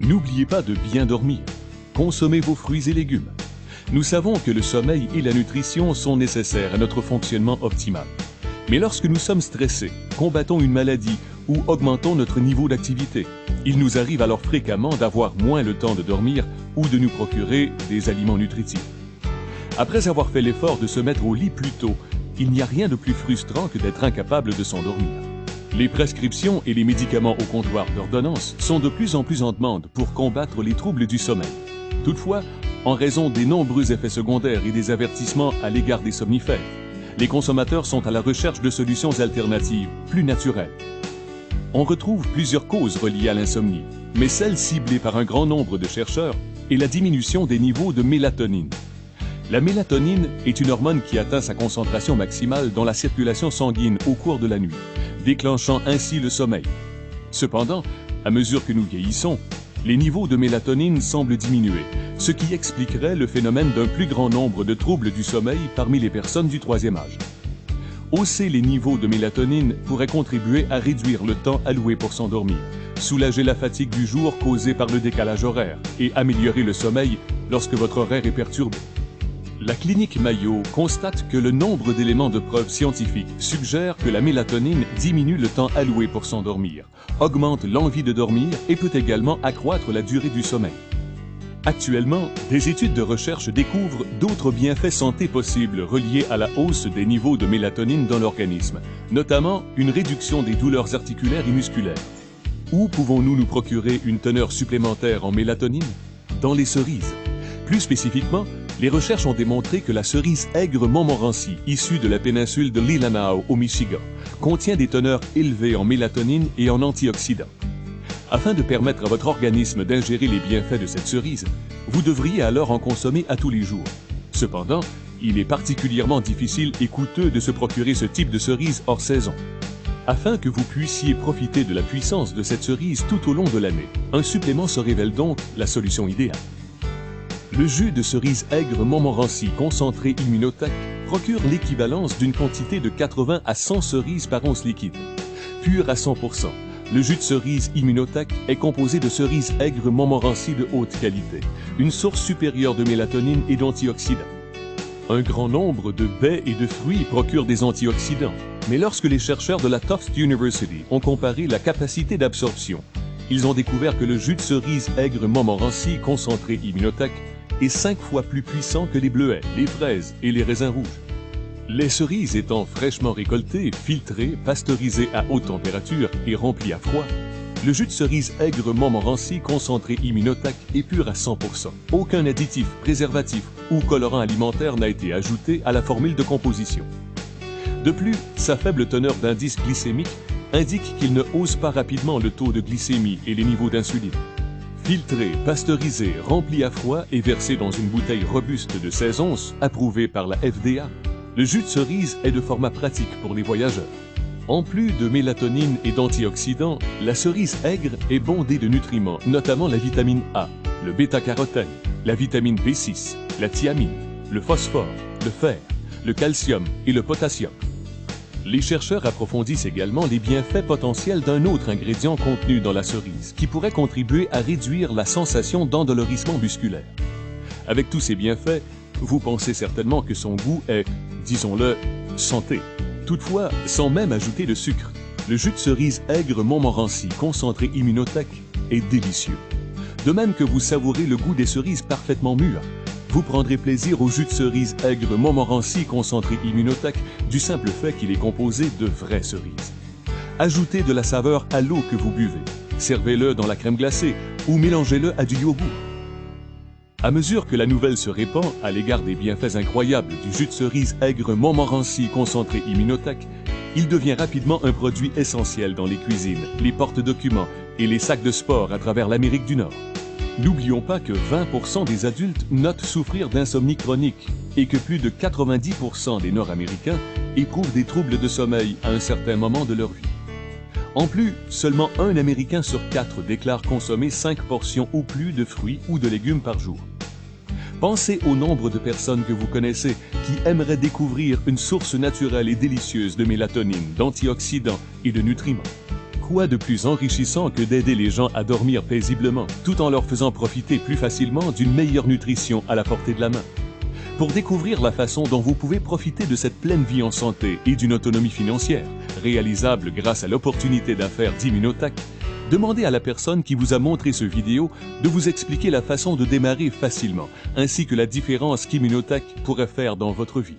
N'oubliez pas de bien dormir. Consommez vos fruits et légumes. Nous savons que le sommeil et la nutrition sont nécessaires à notre fonctionnement optimal. Mais lorsque nous sommes stressés, combattons une maladie ou augmentons notre niveau d'activité, il nous arrive alors fréquemment d'avoir moins le temps de dormir ou de nous procurer des aliments nutritifs. Après avoir fait l'effort de se mettre au lit plus tôt, il n'y a rien de plus frustrant que d'être incapable de s'endormir. Les prescriptions et les médicaments au comptoir d'ordonnance sont de plus en plus en demande pour combattre les troubles du sommeil. Toutefois, en raison des nombreux effets secondaires et des avertissements à l'égard des somnifères, les consommateurs sont à la recherche de solutions alternatives, plus naturelles. On retrouve plusieurs causes reliées à l'insomnie, mais celle ciblée par un grand nombre de chercheurs est la diminution des niveaux de mélatonine. La mélatonine est une hormone qui atteint sa concentration maximale dans la circulation sanguine au cours de la nuit, déclenchant ainsi le sommeil. Cependant, à mesure que nous vieillissons, les niveaux de mélatonine semblent diminuer, ce qui expliquerait le phénomène d'un plus grand nombre de troubles du sommeil parmi les personnes du troisième âge. Hausser les niveaux de mélatonine pourrait contribuer à réduire le temps alloué pour s'endormir, soulager la fatigue du jour causée par le décalage horaire et améliorer le sommeil lorsque votre horaire est perturbé. La clinique Mayo constate que le nombre d'éléments de preuve scientifiques suggère que la mélatonine diminue le temps alloué pour s'endormir, augmente l'envie de dormir et peut également accroître la durée du sommeil. Actuellement, des études de recherche découvrent d'autres bienfaits santé possibles reliés à la hausse des niveaux de mélatonine dans l'organisme, notamment une réduction des douleurs articulaires et musculaires. Où pouvons-nous nous procurer une teneur supplémentaire en mélatonine? Dans les cerises. Plus spécifiquement, les recherches ont démontré que la cerise aigre Montmorency, issue de la péninsule de Leelanau au Michigan, contient des teneurs élevées en mélatonine et en antioxydants. Afin de permettre à votre organisme d'ingérer les bienfaits de cette cerise, vous devriez alors en consommer à tous les jours. Cependant, il est particulièrement difficile et coûteux de se procurer ce type de cerise hors saison. Afin que vous puissiez profiter de la puissance de cette cerise tout au long de l'année, un supplément se révèle donc la solution idéale. Le jus de cerise aigre Montmorency concentré Immunotech procure l'équivalence d'une quantité de 80 à 100 cerises par once liquide. Pur à 100%, le jus de cerise Immunotech est composé de cerises aigres Montmorency de haute qualité, une source supérieure de mélatonine et d'antioxydants. Un grand nombre de baies et de fruits procurent des antioxydants, mais lorsque les chercheurs de la Tufts University ont comparé la capacité d'absorption, ils ont découvert que le jus de cerise aigre Montmorency concentré Immunotech est 5 fois plus puissant que les bleuets, les fraises et les raisins rouges. Les cerises étant fraîchement récoltées, filtrées, pasteurisées à haute température et remplies à froid, le jus de cerise aigre Montmorency concentré Immunotech est pur à 100%. Aucun additif, préservatif ou colorant alimentaire n'a été ajouté à la formule de composition. De plus, sa faible teneur d'indice glycémique indique qu'il ne hausse pas rapidement le taux de glycémie et les niveaux d'insuline. Filtré, pasteurisé, rempli à froid et versé dans une bouteille robuste de 16 onces, approuvée par la FDA, le jus de cerise est de format pratique pour les voyageurs. En plus de mélatonine et d'antioxydants, la cerise aigre est bondée de nutriments, notamment la vitamine A, le bêta-carotène, la vitamine B6, la thiamine, le phosphore, le fer, le calcium et le potassium. Les chercheurs approfondissent également les bienfaits potentiels d'un autre ingrédient contenu dans la cerise, qui pourrait contribuer à réduire la sensation d'endolorissement musculaire. Avec tous ces bienfaits, vous pensez certainement que son goût est, disons-le, santé. Toutefois, sans même ajouter de sucre, le jus de cerise aigre Montmorency concentré Immunotech est délicieux. De même que vous savourez le goût des cerises parfaitement mûres, vous prendrez plaisir au jus de cerise aigre Montmorency concentré Immunotech du simple fait qu'il est composé de vraies cerises. Ajoutez de la saveur à l'eau que vous buvez, servez-le dans la crème glacée ou mélangez-le à du yogourt. À mesure que la nouvelle se répand à l'égard des bienfaits incroyables du jus de cerise aigre Montmorency concentré Immunotech, il devient rapidement un produit essentiel dans les cuisines, les porte-documents et les sacs de sport à travers l'Amérique du Nord. N'oublions pas que 20% des adultes notent souffrir d'insomnie chronique et que plus de 90% des Nord-Américains éprouvent des troubles de sommeil à un certain moment de leur vie. En plus, seulement un Américain sur 4 déclare consommer 5 portions ou plus de fruits ou de légumes par jour. Pensez au nombre de personnes que vous connaissez qui aimeraient découvrir une source naturelle et délicieuse de mélatonine, d'antioxydants et de nutriments. quoi de plus enrichissant que d'aider les gens à dormir paisiblement, tout en leur faisant profiter plus facilement d'une meilleure nutrition à la portée de la main? Pour découvrir la façon dont vous pouvez profiter de cette pleine vie en santé et d'une autonomie financière, réalisable grâce à l'opportunité d'affaires d'Immunotac, demandez à la personne qui vous a montré ce vidéo de vous expliquer la façon de démarrer facilement, ainsi que la différence qu'Immunotac pourrait faire dans votre vie.